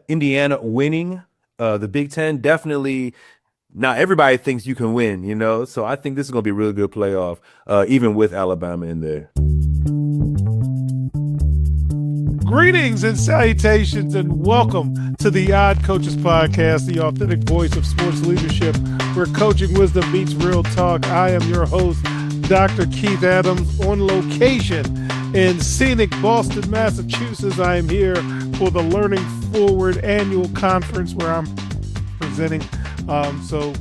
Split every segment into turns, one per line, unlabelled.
Indiana winning the Big Ten, definitely not everybody thinks you can win, you know? So I think this is going to be a really good playoff, even with Alabama in there.
Greetings and salutations, and welcome to the Odd Coaches Podcast, the authentic voice of sports leadership, where coaching wisdom meets real talk. I am your host, Dr. Keith Adams, on location in scenic Boston, Massachusetts. I am here for the Learning Forward annual conference where I'm presenting. So,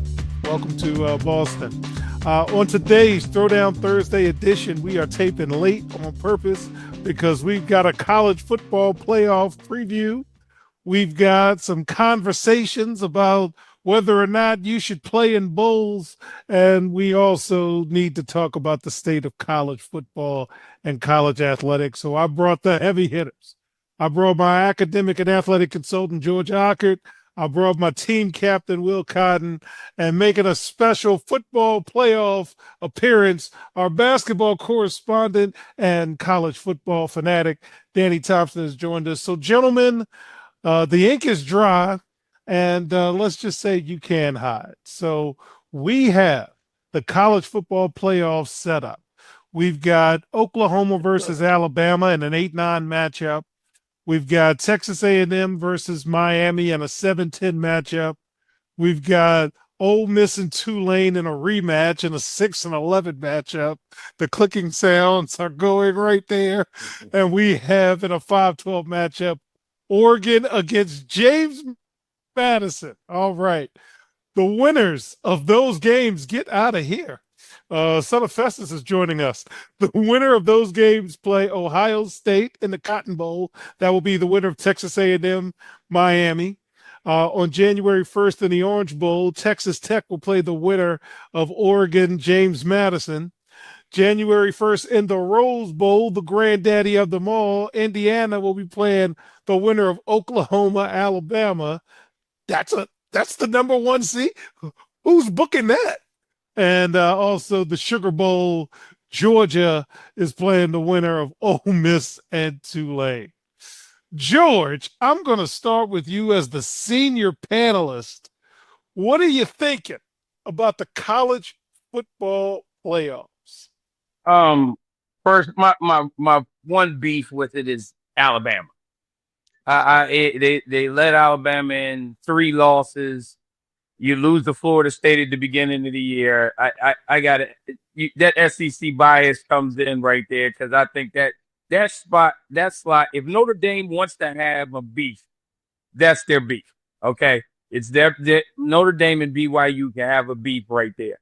welcome to Boston. On today's Throwdown Thursday edition, we are taping late on purpose because we've got a college football playoff preview. We've got some conversations about whether or not you should play in bowls. And we also need to talk about the state of college football and college athletics. So I brought the heavy hitters. I brought my academic and athletic consultant, George Ockert. I brought my team captain, Will Cotton, and making a special football playoff appearance, our basketball correspondent and college football fanatic, Danny Thompson, has joined us. So, gentlemen, the ink is dry, and let's just say you can hide. So, we have the college football playoff set up. We've got Oklahoma versus Alabama in an 8-9 matchup. We've got Texas A&M versus Miami in a 7-10 matchup. We've got Ole Miss and Tulane in a rematch in a 6-11 matchup. The clicking sounds are going right there. And we have in a 5-12 matchup, Oregon against James Madison. All right. The winners of those games get out of here. Son of Festus is joining us. The winner of those games play Ohio State in the Cotton Bowl. That will be the winner of Texas A&M, Miami. On January 1st in the Orange Bowl, Texas Tech will play the winner of Oregon, James Madison. January 1st in the Rose Bowl, the granddaddy of them all, Indiana will be playing the winner of Oklahoma, Alabama. That's the number one seed. Who's booking that? And also the Sugar Bowl, Georgia is playing the winner of Ole Miss and Tulane. George, I'm going to start with you as the senior panelist. What are you thinking about the college football playoffs?
Um, First, my one beef with it is Alabama. They let Alabama in 3 losses. You lose to Florida State at the beginning of the year. I got it. That SEC bias comes in right there because I think that slot. If Notre Dame wants to have a beef, that's their beef. Okay, it's their Notre Dame and BYU can have a beef right there.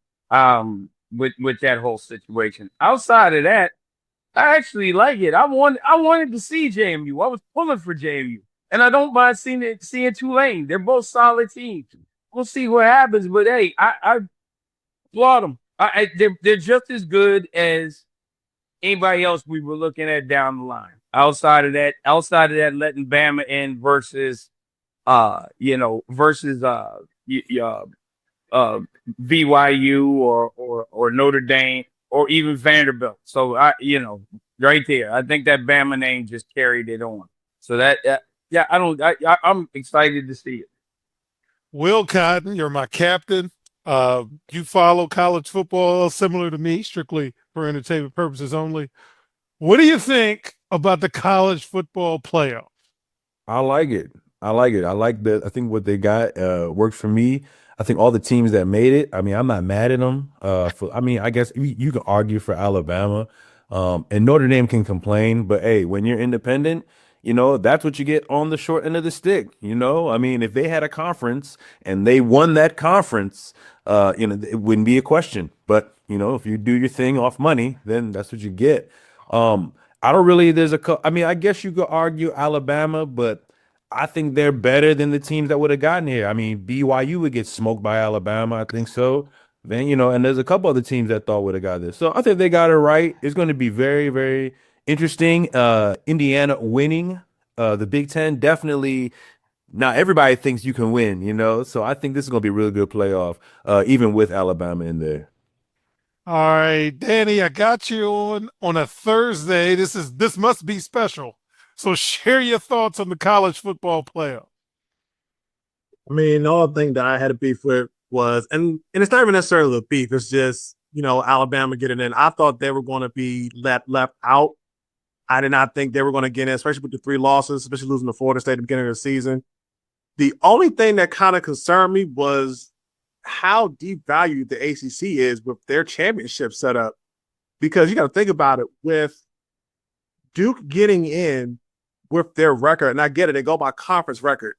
With that whole situation. Outside of that, I actually like it. I wanted to see JMU. I was pulling for JMU, and I don't mind seeing Tulane. They're both solid teams. We'll see what happens, but hey, I applaud them. They're just as good as anybody else we were looking at down the line. Letting Bama in versus uh BYU or Notre Dame or even Vanderbilt. So right there, I think that Bama name just carried it on. So yeah, I'm excited to see it.
Will Cotton, you're my captain. You follow college football similar to me, strictly for entertainment purposes only. What do you think about the college football playoff?
I like it. I like it. I think what they got worked for me. I think all the teams that made it, I mean, I'm not mad at them. I mean, I guess you can argue for Alabama, and Notre Dame can complain, but hey, when you're independent, that's what you get on the short end of the stick. I mean, if they had a conference and they won that conference, it wouldn't be a question. But if you do your thing off money, then that's what you get. I don't really. I mean, I guess you could argue Alabama, but I think they're better than the teams that would have gotten here. I mean, BYU would get smoked by Alabama. I think so. Then, and there's a couple other teams that thought would have got this. So I think they got it right. It's going to be very, very interesting. Indiana winning the Big Ten, definitely not everybody thinks you can win. So I think this is going to be a really good playoff, even with Alabama in there.
All right, Danny, I got you on a Thursday. This must be special. So share your thoughts on the college football playoff.
I mean, the only thing that I had a beef with was, and it's not even necessarily a beef. It's just Alabama getting in. I thought they were going to be left out. I did not think they were going to get in, especially with the 3 losses, especially losing to Florida State at the beginning of the season. The only thing that kind of concerned me was how deep valued the ACC is with their championship setup. Because you got to think about it, with Duke getting in with their record, and I get it, they go by conference record.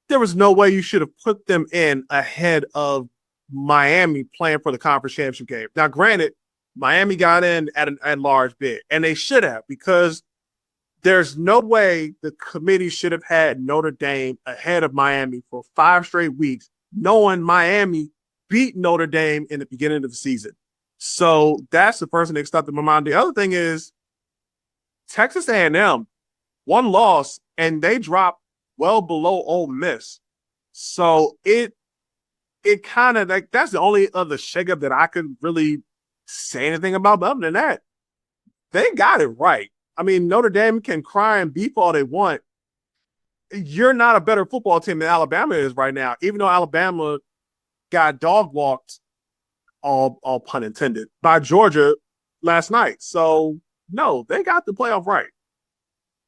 There was no way you should have put them in ahead of Miami playing for the conference championship game. Now, granted, Miami got in at a large bid, and they should have, because there's no way the committee should have had Notre Dame ahead of Miami for 5 straight weeks, knowing Miami beat Notre Dame in the beginning of the season. So that's the first thing that stuck in my mind. The other thing is Texas A&M, 1 loss, and they dropped well below Ole Miss. So it kind of like, that's the only other shakeup that I could really say anything about. But other than that, they got it right. I mean, Notre Dame can cry and beef all they want. You're not a better football team than Alabama is right now, even though Alabama got dog walked, all pun intended, by Georgia last night. So no, they got the playoff right.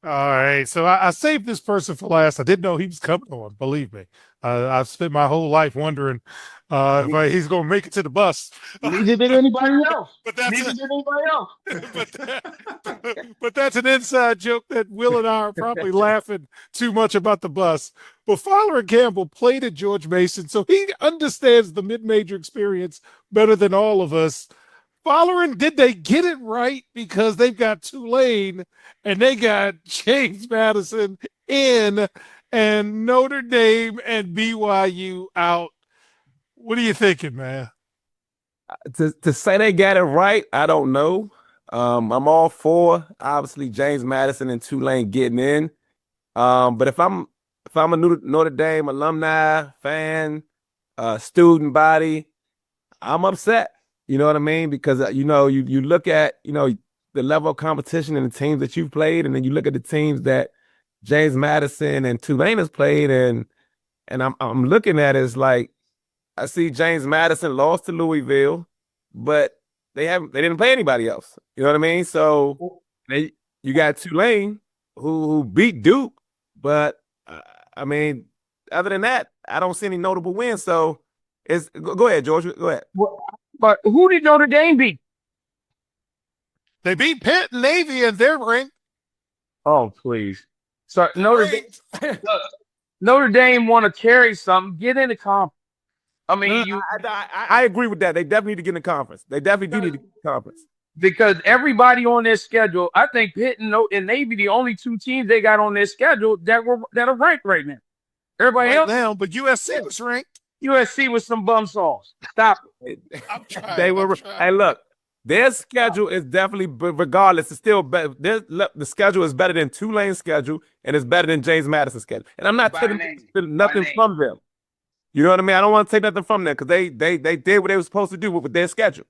All right, so I saved this person for last. I didn't know he was coming on. Believe me, I've spent my whole life wondering if he's going to make it to the bus.
Neither did anybody else.
But that's
Neither did anybody else.
but that's an inside joke that Will and I are probably laughing too much about the bus. But Fowler and Campbell played at George Mason, so he understands the mid-major experience better than all of us. Following, did they get it right? Because they've got Tulane and they got James Madison in and Notre Dame and BYU out. What are you thinking, man?
To say they got it right, I don't know. I'm all for obviously James Madison and Tulane getting in. But if I'm a Notre Dame alumni, fan, student body, I'm upset. You know what I mean? Because you look at the level of competition and the teams that you've played, and then you look at the teams that James Madison and Tulane has played, and I'm looking at it as like, I see James Madison lost to Louisville, but they didn't play anybody else. You know what I mean? So you got Tulane who beat Duke, but I mean, other than that, I don't see any notable wins. So go ahead, George. Go ahead.
But who did Notre Dame beat?
They beat Pitt and Navy and they're ranked.
Oh, please. So Notre Dame want to carry something. Get in the conference. I mean,
I agree with that. They definitely need to get in the conference. They definitely do need to get in the conference.
Because everybody on their schedule, I think Pitt and Navy, the only 2 teams they got on their schedule that are ranked right now. Everybody
right
else
now, but USC was ranked.
USC was some bum sauce. Stop it.
I'm trying.
They were. Hey, look, their schedule is definitely, regardless, it's still better. The schedule is better than Tulane's schedule, and it's better than James Madison's schedule. And I'm not taking nothing from them. You know what I mean? I don't want to take nothing from them because they did what they were supposed to do with their schedule.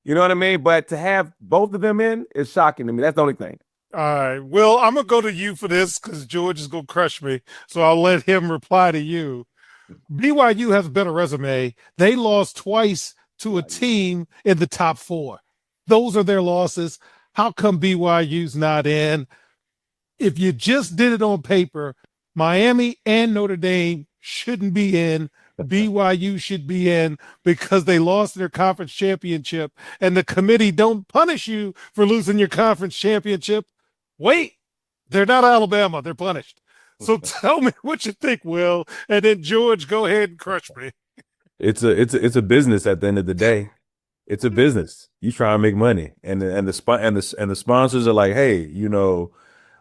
You know what I mean? But to have both of them in is shocking to me. That's the only thing.
All right. Well, I'm going to go to you for this because George is going to crush me. So I'll let him reply to you. BYU has a better resume. They lost twice to a team in the top 4. Those are their losses. How come BYU's not in? If you just did it on paper, Miami and Notre Dame shouldn't be in. BYU should be in because they lost their conference championship, and the committee don't punish you for losing your conference championship. Wait, they're not Alabama. They're punished. So tell me what you think, Will, and then George, go ahead and crush me.
It's a business at the end of the day. It's a business. You try to make money, and the sponsors are like, hey,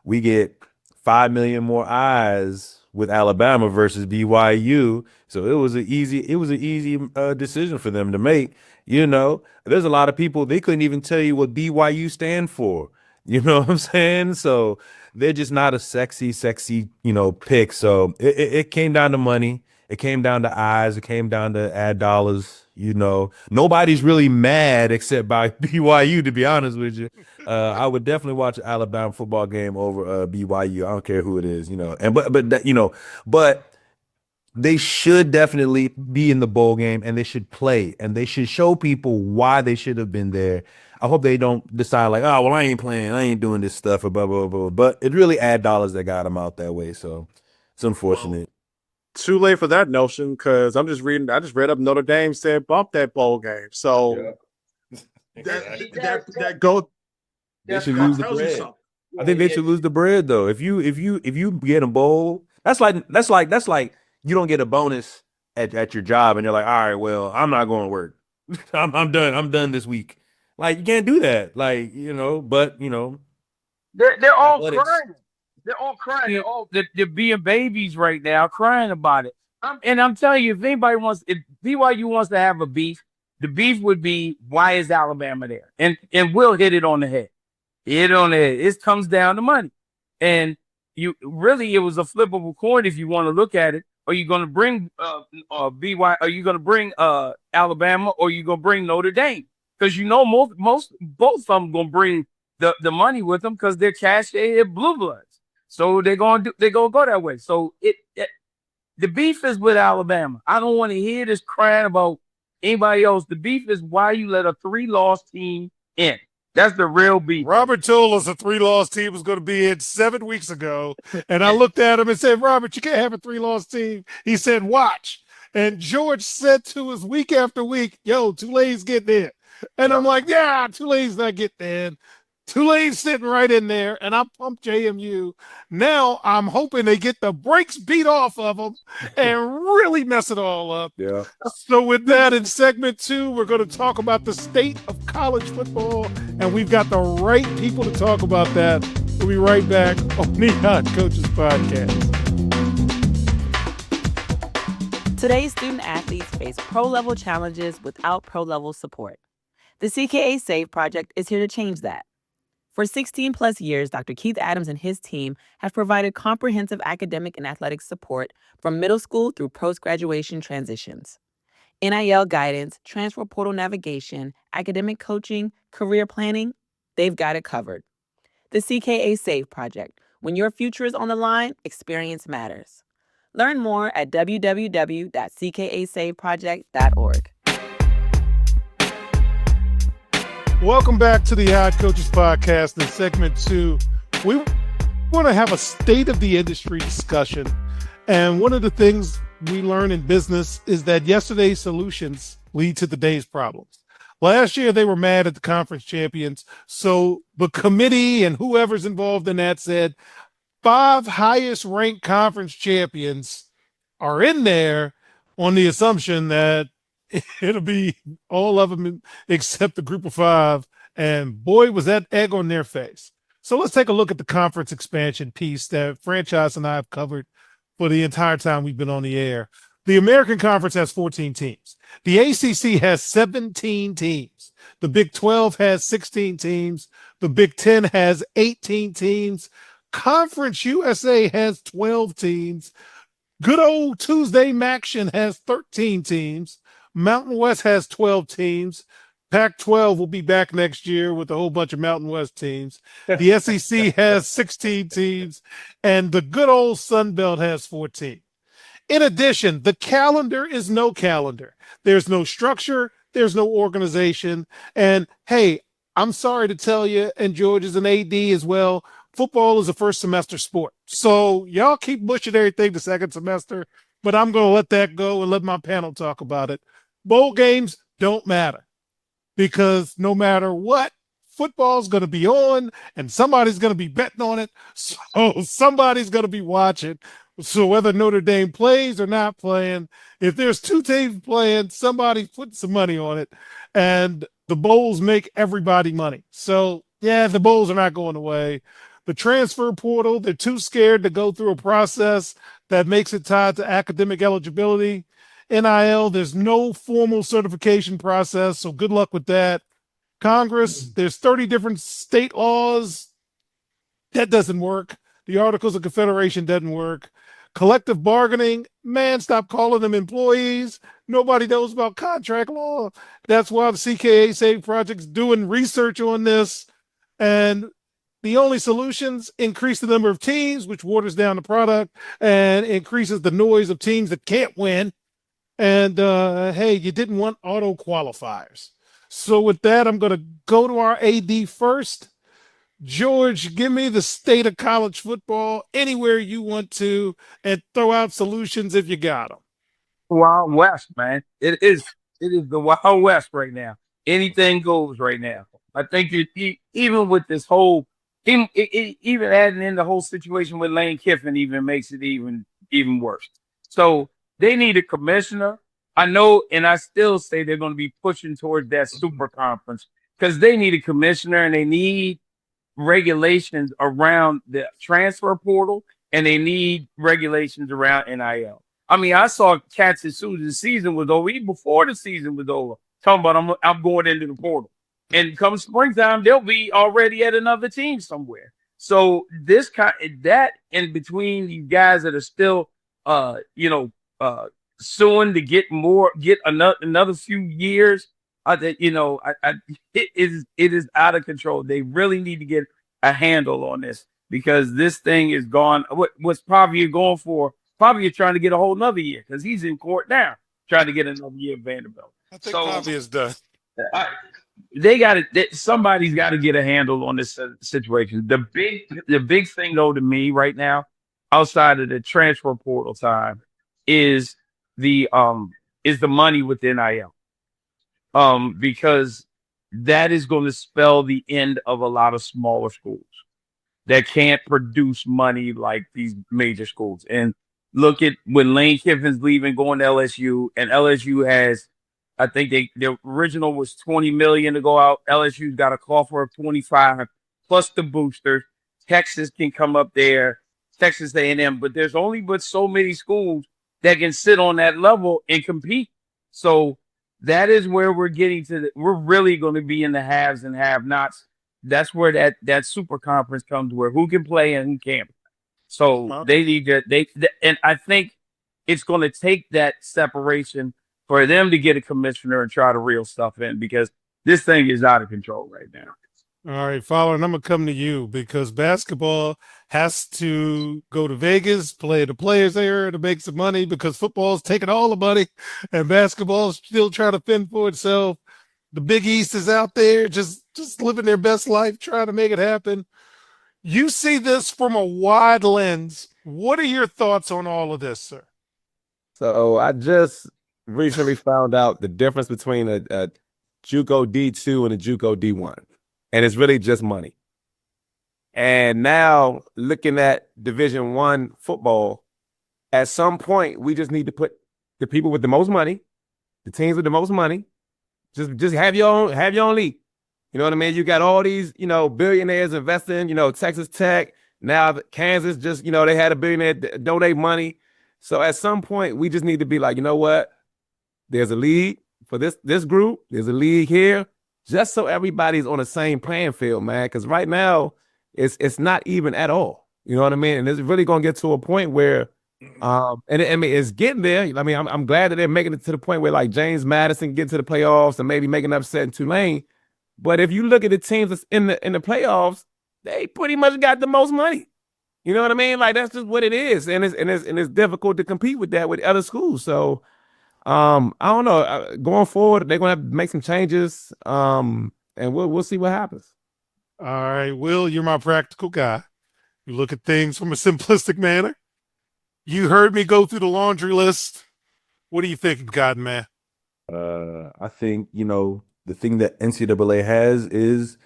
we get 5 million more eyes with Alabama versus BYU. So it was an easy decision for them to make. There's a lot of people, they couldn't even tell you what BYU stand for. You know what I'm saying? So they're just not a sexy, pick. So it came down to money. It came down to eyes. It came down to ad dollars. Nobody's really mad except by BYU, to be honest with you. I would definitely watch an Alabama football game over BYU. I don't care who it is, but they should definitely be in the bowl game and they should play and they should show people why they should have been there. I hope they don't decide like, oh, well, I ain't playing, I ain't doing this stuff, or blah, blah, blah. But it really ad dollars that got them out that way. So it's unfortunate.
Too late for that notion because I just read up Notre Dame said bump that bowl game. So that go.
They should lose the bread. I think they should lose the bread though. If you get a bowl, that's like you don't get a bonus at your job and you're like, all right, well, I'm not going to work. I'm done. I'm done this week. Like you can't do that. Like, but
they're all
athletics.
crying. They're all crying. They're being babies right now, crying about it. I'm telling you, if BYU wants to have a beef, the beef would be, why is Alabama there? And we'll hit it on the head. Hit it on the head. It comes down to money. And it was a flip of a coin if you want to look at it. Are you going to bring BYU? Are you going to bring Alabama? Or are you going to bring Notre Dame? Because both of them going to bring the money with them because they're they're blue bloods. So they're gonna go that way. So the beef is with Alabama. I don't want to hear this crying about anybody else. The beef is why you let a 3-loss team in. That's the real beef.
Robert told us a 3-loss team was going to be in 7 weeks ago. And I looked at him and said, Robert, you can't have a 3-loss team. He said, watch. And George said to us week after week, yo, Tulane's getting in. And I'm like, yeah, Tulane's not getting in. Tulane's sitting right in there, and I pumped JMU. Now I'm hoping they get the brakes beat off of them and really mess it all up.
Yeah.
So with that, in segment 2, we're going to talk about the state of college football, and we've got the right people to talk about that. We'll be right back on the Odd Coaches Podcast.
Today's student athletes face pro-level challenges without pro-level support. The CKA SAVE project is here to change that. For 16 plus years, Dr. Keith Adams and his team have provided comprehensive academic and athletic support from middle school through post-graduation transitions. NIL guidance, transfer portal navigation, academic coaching, career planning, they've got it covered. The CKA SAVE project. When your future is on the line, experience matters. Learn more at www.ckasaveproject.org.
Welcome back to the Odd Coaches Podcast. In segment 2, we want to have a state of the industry discussion. And one of the things we learn in business is that yesterday's solutions lead to today's problems. Last year, they were mad at the conference champions. So the committee and whoever's involved in that said 5 highest ranked conference champions are in there on the assumption that it'll be all of them except the group of 5. And boy, was that egg on their face. So let's take a look at the conference expansion piece that Franchise and I have covered for the entire time we've been on the air. The American Conference has 14 teams. The ACC has 17 teams. The Big 12 has 16 teams. The Big 10 has 18 teams. Conference USA has 12 teams. Good old Tuesday Maction has 13 teams. Mountain West has 12 teams. Pac-12 will be back next year with a whole bunch of Mountain West teams. The SEC has 16 teams, and the good old Sun Belt has 14. In addition, the calendar is no calendar. There's no structure. There's no organization. And, hey, I'm sorry to tell you, and George is an AD as well, football is a first semester sport. So y'all keep pushing everything to second semester, but I'm going to let that go and let my panel talk about it. Bowl games don't matter because no matter what, football's going to be on and somebody's going to be betting on it. So somebody's going to be watching. So whether Notre Dame plays or not playing, if there's 2 teams playing, somebody's putting some money on it. And the bowls make everybody money. So, yeah, the bowls are not going away. The transfer portal, they're too scared to go through a process that makes it tied to academic eligibility. NIL, there's no formal certification process, so good luck with that. Congress, there's 30 different state laws. That doesn't work. The Articles of Confederation doesn't work. Collective bargaining, man, stop calling them employees. Nobody knows about contract law. That's why the CKA SAVE Project's doing research on this. And The only solutions increase the number of teams, which waters down the product and increases the noise of teams that can't win. And hey, you didn't want auto qualifiers. So with that, I'm going to go to our AD first. George, give me the state of college football anywhere you want to, and throw out solutions if you got them.
Wild West, man. It is the Wild West right now. Anything goes right now. I think even with this whole, even adding in the whole situation with Lane Kiffin, even makes it even worse. So they need a commissioner. I know, and I still say they're going to be pushing towards that super conference because they need a commissioner and they need regulations around the transfer portal and they need regulations around NIL. I mean, I saw cats as soon as the season was over, even before the season was over, talking about I'm going into the portal. And come springtime, they'll be already at another team somewhere. So this kind that in between these guys that are still suing to get another few years. It is out of control. They really need to get a handle on this because this thing is gone. What's Pavia going for? Pavia trying to get a whole nother year because he's in court now trying to get another year of Vanderbilt.
I think Pavia is done.
They got it. Somebody's got to get a handle on this situation. The big thing though to me right now, outside of the transfer portal time, is the money with NIL. Because that is going to spell the end of a lot of smaller schools that can't produce money like these major schools. And look at when Lane Kiffin's leaving, going to LSU, and LSU has, I think the original was 20 million to go out. LSU's got a offer of 25 plus the boosters. Texas can come up there, Texas A&M, but there's only but so many schools that can sit on that level and compete. So that is where we're getting to. We're really going to be in the haves and have-nots. That's where that super conference comes, where who can play and who can't. So they need to. And I think it's going to take that separation for them to get a commissioner and try to reel stuff in because this thing is out of control right now.
All right, Fowler, and I'm going to come to you because basketball has to go to Vegas, play the players there to make some money because football's taking all the money and basketball's still trying to fend for itself. The Big East is out there just living their best life, trying to make it happen. You see this from a wide lens. What are your thoughts on all of this, sir?
So I just recently found out the difference between a JUCO D2 and a JUCO D1. And it's really just money. And now looking at Division I football, at some point we just need to put the people with the most money, the teams with the most money, just have your own league. You know what I mean? You got all these, billionaires investing, Texas Tech, now Kansas just, they had a billionaire donate money. So at some point we just need to be like, you know what? There's a league for this group, there's a league here. Just so everybody's on the same playing field, man. Because right now, it's not even at all. You know what I mean? And it's really going to get to a point where, it's getting there. I mean, I'm glad that they're making it to the point where like James Madison getting to the playoffs and maybe making an upset in Tulane. But if you look at the teams that's in the playoffs, they pretty much got the most money. You know what I mean? Like that's just what it is, and it's difficult to compete with that with other schools. So. I don't know. Going forward, they're gonna have to make some changes. And we'll see what happens.
All right, Will, you're my practical guy. You look at things from a simplistic manner. You heard me go through the laundry list. What do you think, God, man?
I think the thing that NCAA has is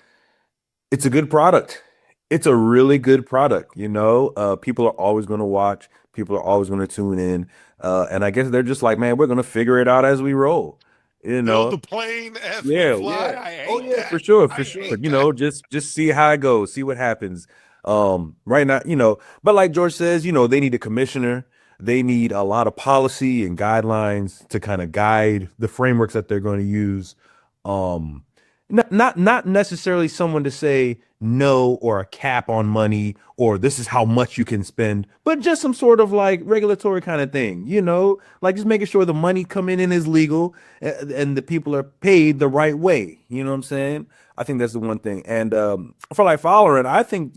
it's a good product. It's a really good product. People are always going to watch. People are always going to tune in. And I guess they're just like, man, we're going to figure it out as we roll.
Build the plane as we fly.
Yeah.
I hate that.
For sure. Just see how it goes. See what happens. Right now, but like George says, they need a commissioner. They need a lot of policy and guidelines to kind of guide the frameworks that they're going to use. not necessarily someone to say no or a cap on money or this is how much you can spend, but just some sort of like regulatory kind of thing, like just making sure the money coming in is legal and the people are paid the right way. You know what I'm saying? I think that's the one thing. And for like following, I think,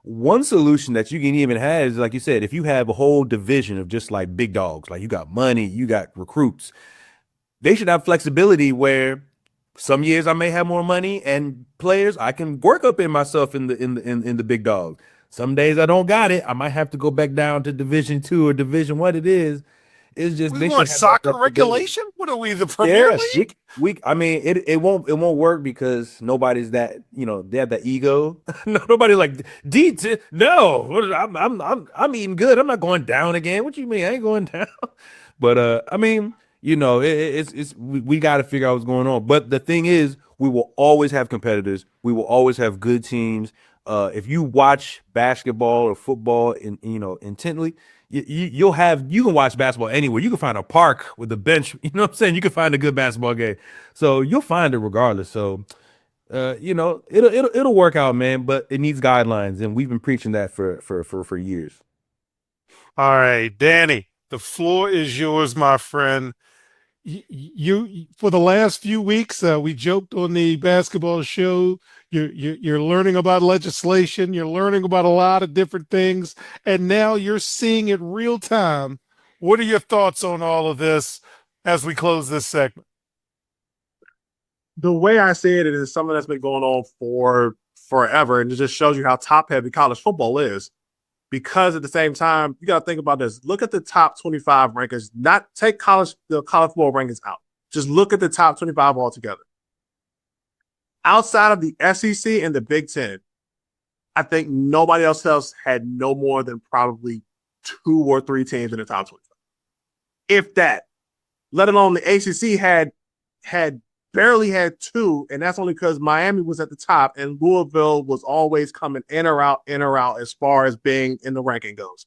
one solution that you can even have is like you said, if you have a whole division of just like big dogs, like you got money, you got recruits, they should have flexibility where some years I may have more money and players I can work up in myself in the big dog. Some days I don't got it. I might have to go back down to Division 2 or Division what it is. It's just
We
they
want
should have that
soccer
flexibility.
regulation? What are we, the Premier
Yeah,
League?
I mean, it won't work because nobody's that they have that ego. No, nobody's like no. I'm eating good. I'm not going down again. What you mean? I ain't going down. But I mean, we got to figure out what's going on. But the thing is, we will always have competitors. We will always have good teams. If you watch basketball or football intently, you can watch basketball anywhere. You can find a park with a bench. You know what I'm saying? You can find a good basketball game. So you'll find it regardless. So it'll work out, man. But it needs guidelines, and we've been preaching that for years.
All right, Danny, the floor is yours, my friend. You for the last few weeks, we joked on the basketball show. You're learning about legislation. You're learning about a lot of different things, and now you're seeing it real time. What are your thoughts on all of this as we close this segment?
The way I see it is something that's been going on for forever, and it just shows you how top heavy college football is. Because at the same time, you got to think about this. Look at the top 25 rankings. Not take the college football rankings out. Just look at the top 25 altogether. Outside of the SEC and the Big Ten, I think nobody else had no more than probably 2 or 3 teams in the top 25. If that, let alone the ACC had barely had 2, and that's only because Miami was at the top and Louisville was always coming in or out as far as being in the ranking goes.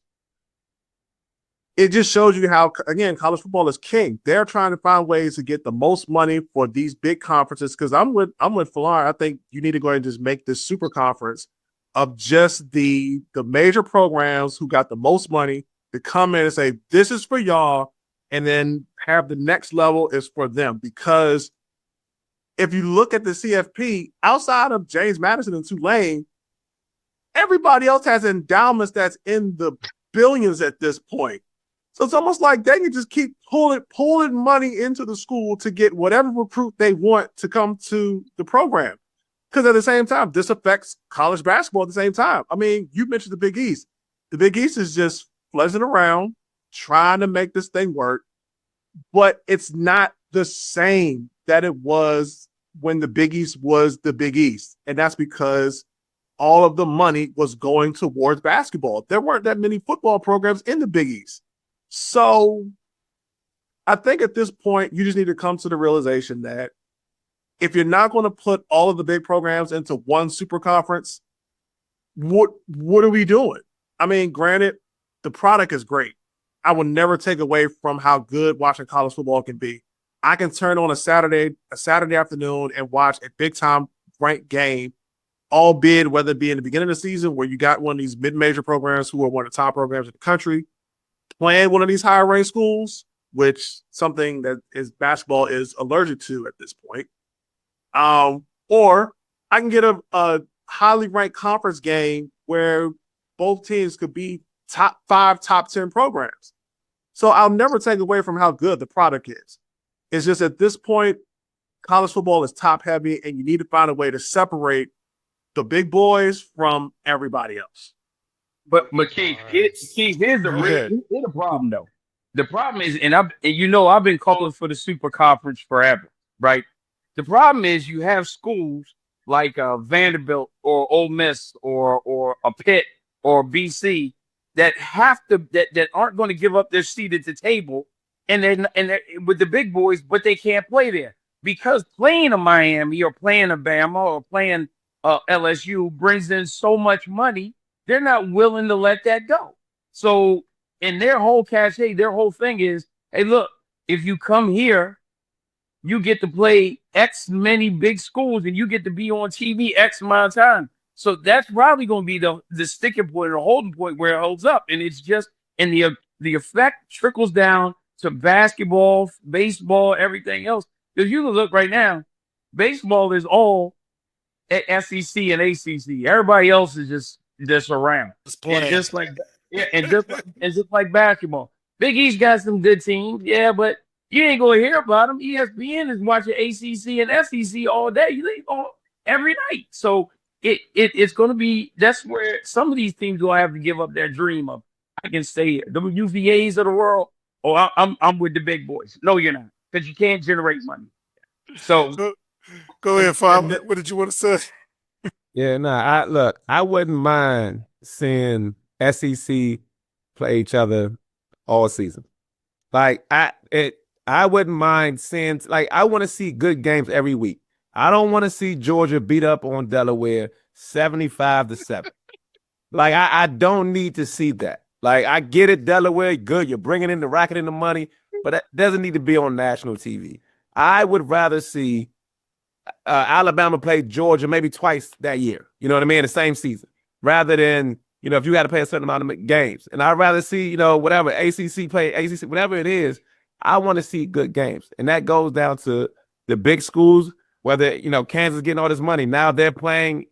It just shows you how, again, college football is king. They're trying to find ways to get the most money for these big conferences. Because I'm with Falar. I think you need to go ahead and just make this super conference of just the major programs who got the most money to come in and say, this is for y'all, and then have the next level is for them. Because if you look at the CFP, outside of James Madison and Tulane, everybody else has endowments that's in the billions at this point. So it's almost like they can just keep pulling money into the school to get whatever recruit they want to come to the program. Because at the same time, this affects college basketball at the same time. I mean, you mentioned the Big East. The Big East is just fledgling around, trying to make this thing work, but it's not the same that it was when the Big East was the Big East. And that's because all of the money was going towards basketball. There weren't that many football programs in the Big East. So I think at this point, you just need to come to the realization that if you're not going to put all of the big programs into one super conference, what are we doing? I mean, granted, the product is great. I will never take away from how good watching college football can be. I can turn on a Saturday afternoon and watch a big-time ranked game, albeit whether it be in the beginning of the season where you got one of these mid-major programs who are one of the top programs in the country, playing one of these higher-ranked schools, which something that is basketball is allergic to at this point. Or I can get a highly ranked conference game where both teams could be top 5, top 10 programs. So I'll never take away from how good the product is. It's just at this point, college football is top heavy, and you need to find a way to separate the big boys from everybody else.
But Keith, here's the problem though. The problem is, I've been calling for the super conference forever, right? The problem is you have schools like Vanderbilt or Ole Miss or a Pitt or BC that that aren't going to give up their seat at the table, and they're with the big boys, but they can't play there because playing a Miami or playing a Bama or playing LSU brings in so much money. They're not willing to let that go. So in their whole cachet, their whole thing is, hey, look, if you come here, you get to play X many big schools and you get to be on TV X amount of time. So that's probably going to be the sticking point or holding point where it holds up. And it's just, and the effect trickles down to basketball, baseball, everything else. Because you can look right now, baseball is all at SEC and ACC. Everybody else is just around. And just like just like basketball. Big East got some good teams, yeah, but you ain't gonna hear about them. ESPN is watching ACC and SEC all day. You ain't every night. So it's gonna be, that's where some of these teams will have to give up their dream of, I can stay here. The UVAs of the world. Oh, I'm with the big boys. No, you're not, because you can't generate money. So
go ahead, Fab. What did you want to say?
Yeah, I wouldn't mind seeing SEC play each other all season. Like I wouldn't mind seeing, like, I want to see good games every week. I don't want to see Georgia beat up on Delaware 75-7. Like, I don't need to see that. Like, I get it, Delaware, good. You're bringing in the racket and the money, but that doesn't need to be on national TV. I would rather see Alabama play Georgia maybe twice that year. You know what I mean? The same season, rather than, if you got to play a certain amount of games. And I'd rather see, whatever, ACC play ACC, whatever it is. I want to see good games. And that goes down to the big schools, whether, Kansas getting all this money. Now they're playing,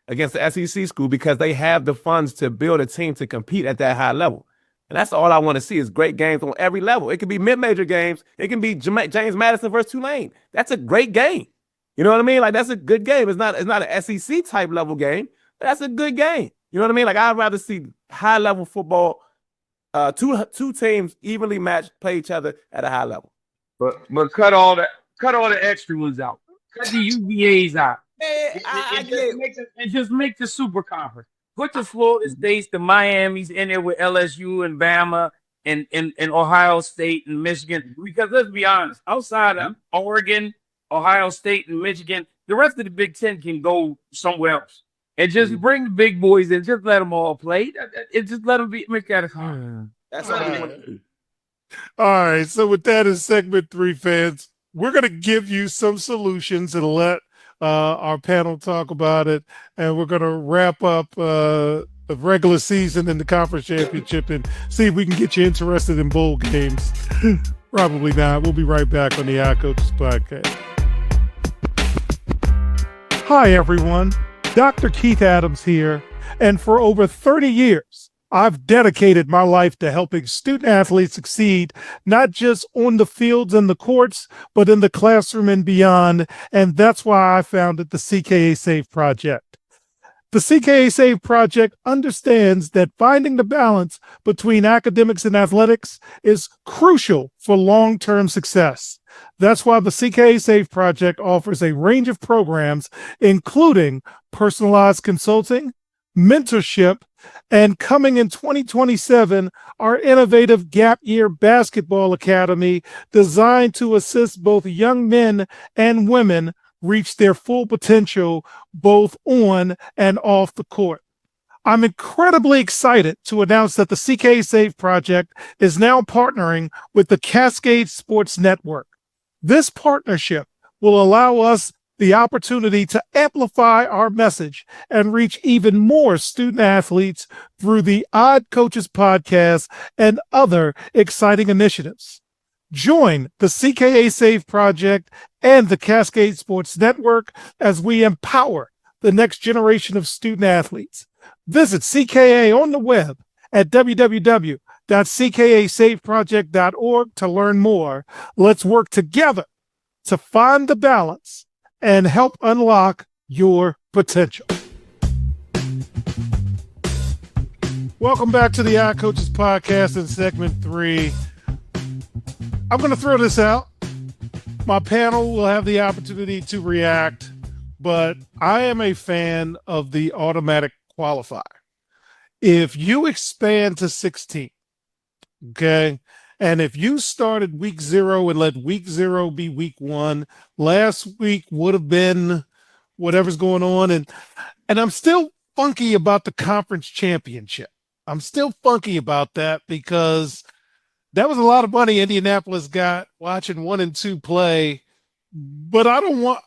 against the SEC school because they have the funds to build a team to compete at that high level. And that's all I want to see is great games on every level. It could be mid-major games. It can be James Madison versus Tulane. That's a great game. You know what I mean? Like, that's a good game. It's not an SEC type level game, but that's a good game. You know what I mean? Like, I'd rather see high level football, two teams evenly matched play each other at a high level.
But cut all the extra ones out. Cut the UVAs out. And just make the super conference. Put the Florida States, the Miamis in there with LSU and Bama and Ohio State and Michigan. Because let's be honest, outside of Oregon, Ohio State, and Michigan, the rest of the Big Ten can go somewhere else. And just bring the big boys and just let them all play. And just let them make that a fun.
That's
all right. So with that in segment 3, fans, we're going to give you some solutions and let our panel talk about it. And we're going to wrap up the regular season and the conference championship and see if we can get you interested in bowl games. Probably not. We'll be right back on the Odd Coaches Podcast. Hi, everyone. Dr. Keith Adams here. And for over 30 years, I've dedicated my life to helping student athletes succeed, not just on the fields and the courts, but in the classroom and beyond. And that's why I founded the CKA Save Project. The CKA Save Project understands that finding the balance between academics and athletics is crucial for long-term success. That's why the CKA Save Project offers a range of programs, including personalized consulting, mentorship, and coming in 2027, our innovative Gap Year Basketball Academy designed to assist both young men and women reach their full potential both on and off the court. I'm incredibly excited to announce that the CKA Save Project is now partnering with the Cascade Sports Network. This partnership will allow us the opportunity to amplify our message and reach even more student athletes through the Odd Coaches Podcast and other exciting initiatives. Join the CKA Save Project and the Cascade Sports Network as we empower the next generation of student athletes. Visit CKA on the web at www.ckasaveproject.org to learn more. Let's work together to find the balance and help unlock your potential. Welcome back to the Odd Coaches Podcast in segment 3. I'm going to throw this out. My panel will have the opportunity to react, but I am a fan of the automatic qualifier. If you expand to 16, okay, and if you started week 0 and let week 0 be week 1, last week would have been whatever's going on. And I'm still funky about the conference championship. I'm still funky about that because that was a lot of money Indianapolis got watching 1 and 2 play but I don't want.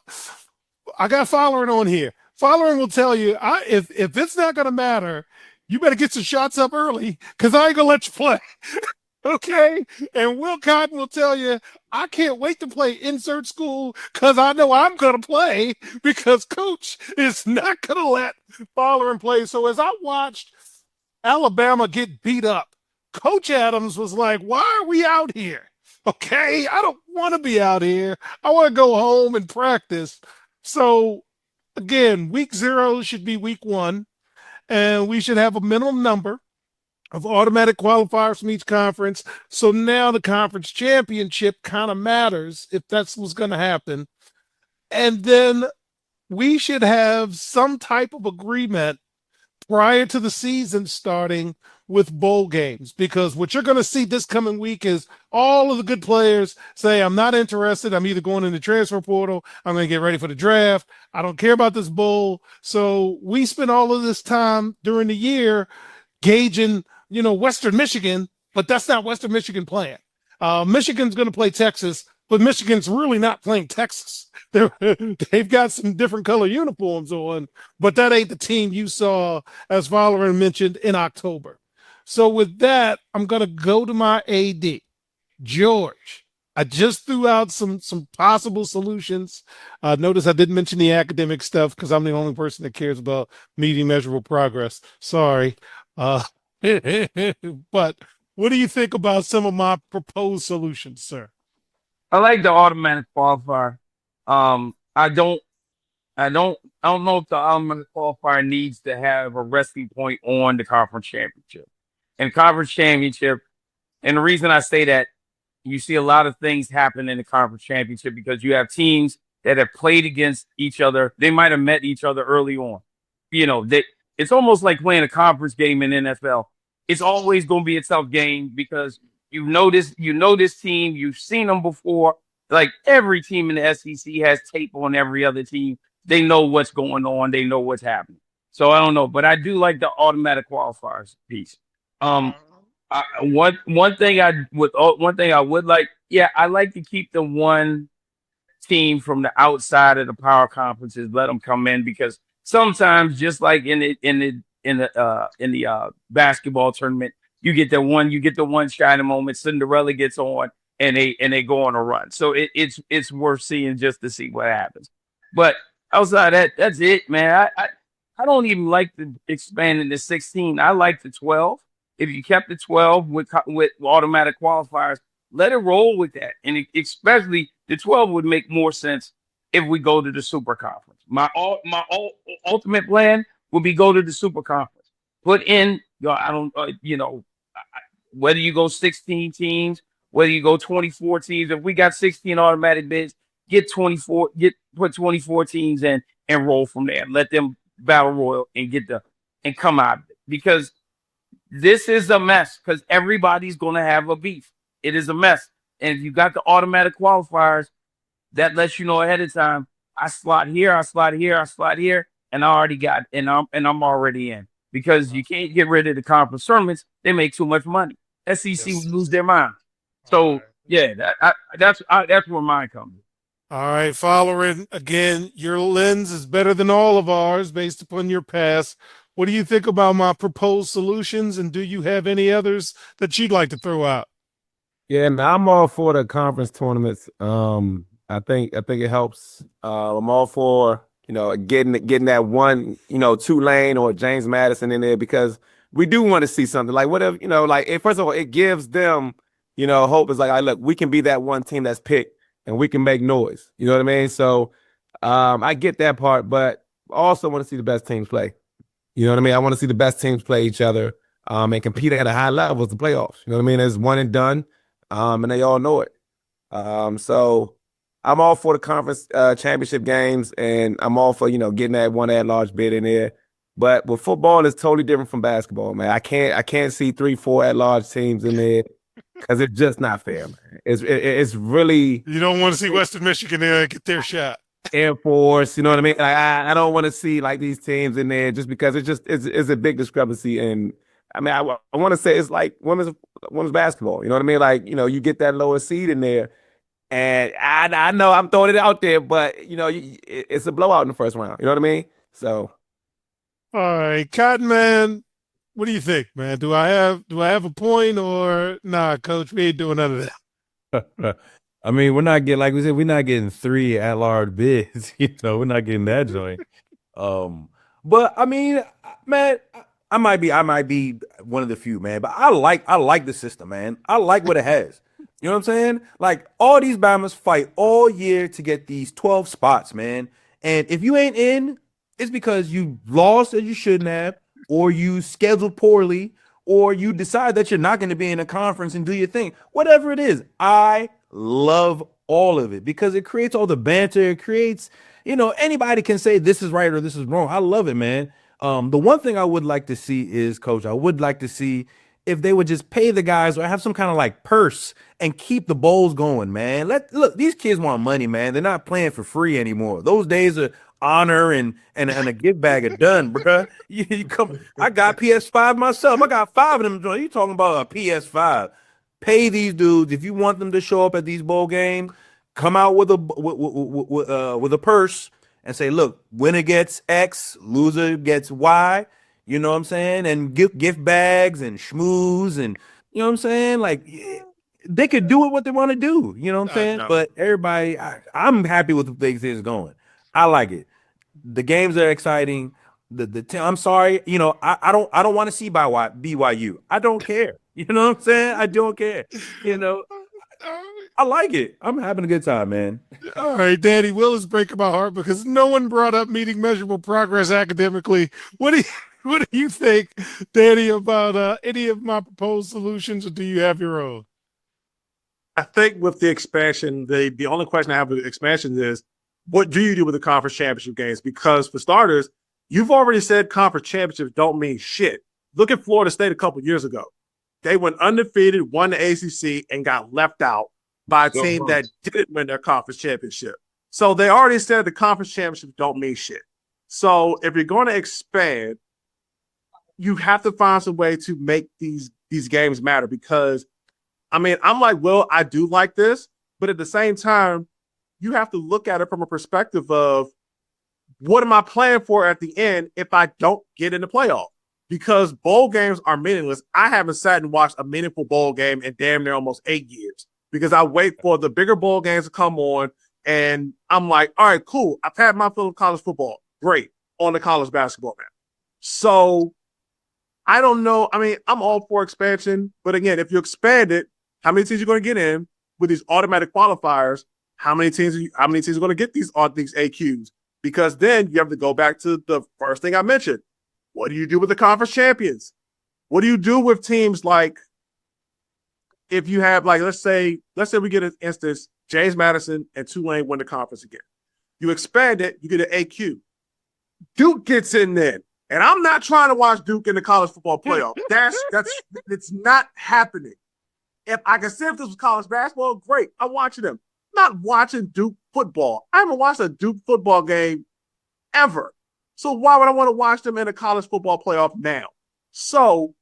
I got following on here. Following will tell you, if it's not going to matter, you better get some shots up early because I ain't gonna let you play. Okay. And Will Cotton will tell you, I can't wait to play insert school because I know I'm going to play because coach is not going to let following play. So as I watched Alabama get beat up, Coach Adams was like, why are we out here? Okay. I don't want to be out here. I want to go home and practice. So again, week 0 should be week 1, and we should have a minimum number of automatic qualifiers from each conference. So now the conference championship kind of matters if that's what's going to happen. And then we should have some type of agreement prior to the season starting with bowl games, because what you're going to see this coming week is all of the good players say, I'm not interested. I'm either going in the transfer portal. I'm going to get ready for the draft. I don't care about this bowl. So we spend all of this time during the year gauging, Western Michigan, but that's not Western Michigan playing. Michigan's going to play Texas, but Michigan's really not playing Texas. They've got some different color uniforms on, but that ain't the team you saw, as Valorant mentioned, in October. So with that, I'm going to go to my AD, George. I just threw out some possible solutions. Notice I didn't mention the academic stuff because I'm the only person that cares about meeting measurable progress. Sorry. But what do you think about some of my proposed solutions, sir?
I like the automatic qualifier. I don't know if the automatic qualifier needs to have a resting point on the conference championship. And conference championship, and the reason I say that, you see a lot of things happen in the conference championship because you have teams that have played against each other. They might have met each other early on. It's almost like playing a conference game in NFL. It's always going to be a tough game because you know this team, you've seen them before. Like every team in the SEC has tape on every other team. They know what's going on. They know what's happening. So I don't know, but I do like the automatic qualifiers piece. One thing I would like, I like to keep the one team from the outside of the power conferences, let them come in, because sometimes, just like in the basketball tournament, you get the one shining moment. Cinderella gets on, and they go on a run. So it's worth seeing just to see what happens. But outside that, that's it, man. I don't even like to expand into 16. I like the 12. If you kept the 12 with automatic qualifiers, let it roll with that. And especially the 12 would make more sense if we go to the super conference. My ultimate plan would be go to the super conference. Put in, whether you go 16 teams, whether you go 24 teams. If we got 16 automatic bids, put 24 teams in and roll from there. Let them battle royal and come out of it, because this is a mess, because everybody's going to have a beef. It is a mess. And if you got the automatic qualifiers, that lets you know ahead of time, I slot here, and I already got it, and I'm already in. Because you can't get rid of the conference tournaments. They make too much money. SEC would lose their mind. So, that's where mine comes.
All right, following, again, your lens is better than all of ours based upon your past. What do you think about my proposed solutions, and do you have any others that you'd like to throw out?
Yeah, man, I'm all for the conference tournaments. I think it helps. I'm all for, getting that one, Tulane or James Madison in there, because we do want to see something. Like, whatever, first of all, it gives them, hope. Is like, look, we can be that one team that's picked and we can make noise. You know what I mean? So I get that part, but I also want to see the best teams play. You know what I mean? I want to see the best teams play each other and compete at a high level at the playoffs. You know what I mean? It's one and done, and they all know it. So I'm all for the conference championship games, and I'm all for, getting that one at-large bid in there. But with football, it's totally different from basketball, man. I can't see 3-4 at-large teams in there, because it's just not fair, man. It's really,
you don't want to see Western Michigan there get their shot.
Air Force, you know what I mean? Like, I don't want to see like these teams in there, just because it's a big discrepancy. And I mean, I want to say it's like women's basketball. You know what I mean? Like, you get that lower seed in there, And I know I'm throwing it out there, but it's a blowout in the first round. You know what I mean? So
All right, Cotton Man, what do you think, man? Do I have a point or nah, Coach? We ain't doing none of that.
I mean, we're not getting, like we said, we're not getting 3 at-large bids. We're not getting that joint. But I mean, man, I might be one of the few, man. But I like the system, man. I like what it has. You know what I'm saying? Like all these Bammers fight all year to get these 12 spots, man. And if you ain't in, it's because you lost as you shouldn't have, or you scheduled poorly, or you decide that you're not going to be in a conference and do your thing. Whatever it is, I love all of it because it creates all the banter. It creates, anybody can say this is right or this is wrong. I love it, man. The one thing I would like to see is, Coach, I would like to see if they would just pay the guys or have some kind of like purse and keep the bowls going, man. Look, these kids want money, man. They're not playing for free anymore. Those days are honor and a gift bag are done, bruh. You come, I got PS5 myself. I got 5 of them. You talking about a PS5? Pay these dudes if you want them to show up at these bowl games. Come out with a purse and say, look, winner gets X, loser gets Y. You know what I'm saying? And gift bags and schmooze and you know what I'm saying? Like they could do it what they want to do. You know what I'm saying?
No.
But everybody, I'm happy with the things is going. I like it. The games are exciting. I'm sorry, I don't want to see BYU. I don't care. You know what I'm saying? I don't care. I like it. I'm having a good time, man.
All right, Danny, Will is breaking my heart because no one brought up meeting measurable progress academically. What do you think, Danny, about any of my proposed solutions, or do you have your own?
I think with the expansion, the only question I have with expansion is, what do you do with the conference championship games? Because for starters, you've already said conference championships don't mean shit. Look at Florida State a couple years ago. They went undefeated, won the ACC, and got left out by a team that didn't win their conference championship. So they already said the conference championships don't mean shit. So if you're going to expand, you have to find some way to make these games matter because, I mean, I'm like, well, I do like this, but at the same time, you have to look at it from a perspective of what am I playing for at the end if I don't get in the playoff? Because bowl games are meaningless. I haven't sat and watched a meaningful bowl game in damn near almost 8 years because I wait for the bigger bowl games to come on and I'm like, all right, cool. I've had my fill of college football. Great. On the college basketball now. So I don't know. I mean, I'm all for expansion, but again, if you expand it, how many teams are going to get in with these automatic qualifiers? How many teams are going to get these AQs? Because then you have to go back to the first thing I mentioned. What do you do with the conference champions? What do you do with teams like if you have like let's say we get an instance, James Madison and Tulane win the conference again. You expand it, you get an AQ. Duke gets in there. And I'm not trying to watch Duke in the college football playoff. It's not happening. If I can say if this was college basketball, great. I'm watching them. I'm not watching Duke football. I haven't watched a Duke football game ever. So why would I want to watch them in a college football playoff now? So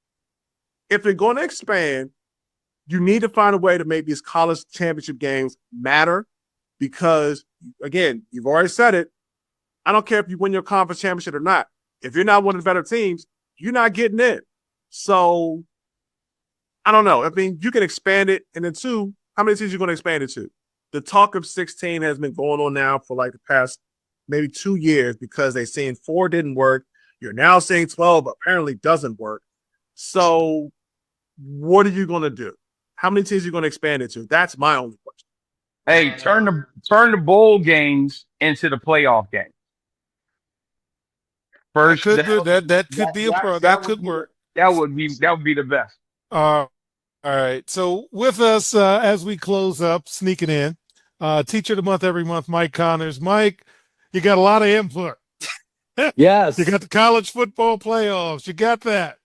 if they're going to expand, you need to find a way to make these college championship games matter because, again, you've already said it. I don't care if you win your conference championship or not. If you're not one of the better teams, you're not getting in. So I don't know. I mean, you can expand it. And then 2, how many teams are you going to expand it to? The talk of 16 has been going on now for like the past maybe 2 years because they're saying 4 didn't work. You're now saying 12 apparently doesn't work. So what are you going to do? How many teams are you going to expand it to? That's my only question.
Hey, turn the bowl games into the playoff game. First,
That could be a pro. That could work.
That would be the best.
All right. So with us as we close up, sneaking in, Teacher of the Month every month, Mike Connors. Mike, you got a lot of input.
Yes.
You got the college football playoffs. You got that.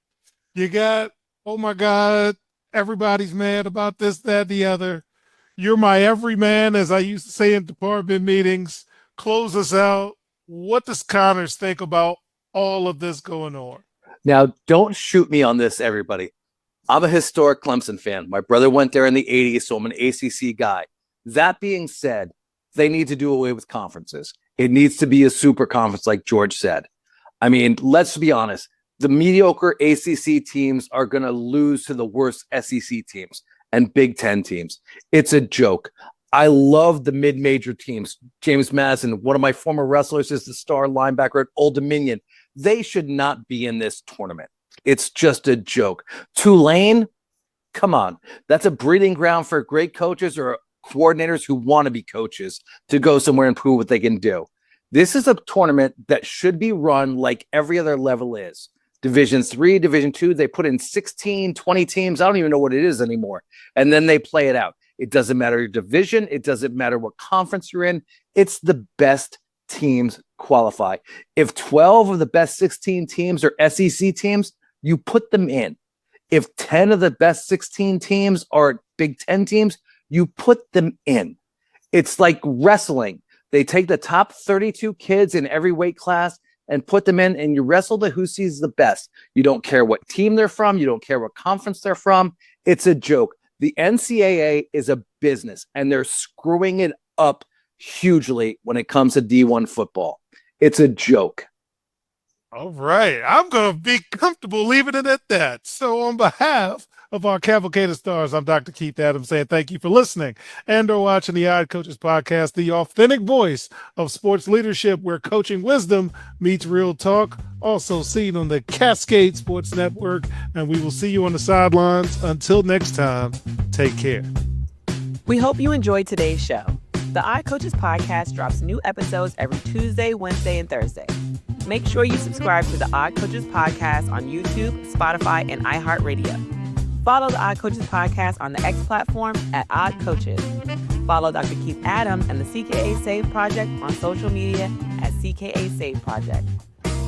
You got, oh my God, everybody's mad about this, that, the other. You're my everyman, as I used to say in department meetings. Close us out. What does Connors think about all of this going on?
Now, don't shoot me on this, everybody. I'm a historic Clemson fan. My brother went there in the 80s, so I'm an ACC guy. That being said, they need to do away with conferences. It needs to be a super conference, like George said. I mean, let's be honest. The mediocre ACC teams are going to lose to the worst SEC teams and Big Ten teams. It's a joke. I love the mid-major teams. James Madison, one of my former wrestlers, is the star linebacker at Old Dominion. They should not be in this tournament. It's just a joke. Tulane, come on. That's a breeding ground for great coaches or coordinators who want to be coaches to go somewhere and prove what they can do. This is a tournament that should be run like every other level is. Division 3, Division 2, they put in 16, 20 teams. I don't even know what it is anymore. And then they play it out. It doesn't matter your division. It doesn't matter what conference you're in. It's the best teams qualify. If 12 of the best 16 teams are SEC teams, you put them in. If 10 of the best 16 teams are Big Ten teams, you put them in. It's like wrestling. They take the top 32 kids in every weight class and put them in, and you wrestle to who sees the best. You don't care what team they're from. You don't care what conference they're from. It's a joke. The NCAA is a business, and they're screwing it up hugely when it comes to D1 football. It's a joke.
All right. I'm going to be comfortable leaving it at that. So on behalf of our Cavalcade of Stars, I'm Dr. Keith Adams saying thank you for listening and or watching the Odd Coaches Podcast, the authentic voice of sports leadership where coaching wisdom meets real talk. Also seen on the Cascade Sports Network. And we will see you on the sidelines. Until next time, take care.
We hope you enjoyed today's show. The Odd Coaches Podcast drops new episodes every Tuesday, Wednesday, and Thursday. Make sure you subscribe to the Odd Coaches Podcast on YouTube, Spotify, and iHeartRadio. Follow the Odd Coaches Podcast on the X platform at Odd Coaches. Follow Dr. Keith Adams and the CKA Save Project on social media at CKA Save Project.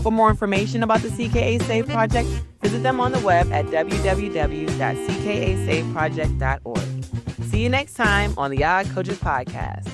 For more information about the CKA Save Project, visit them on the web at www.ckasaveproject.org. See you next time on the Odd Coaches Podcast.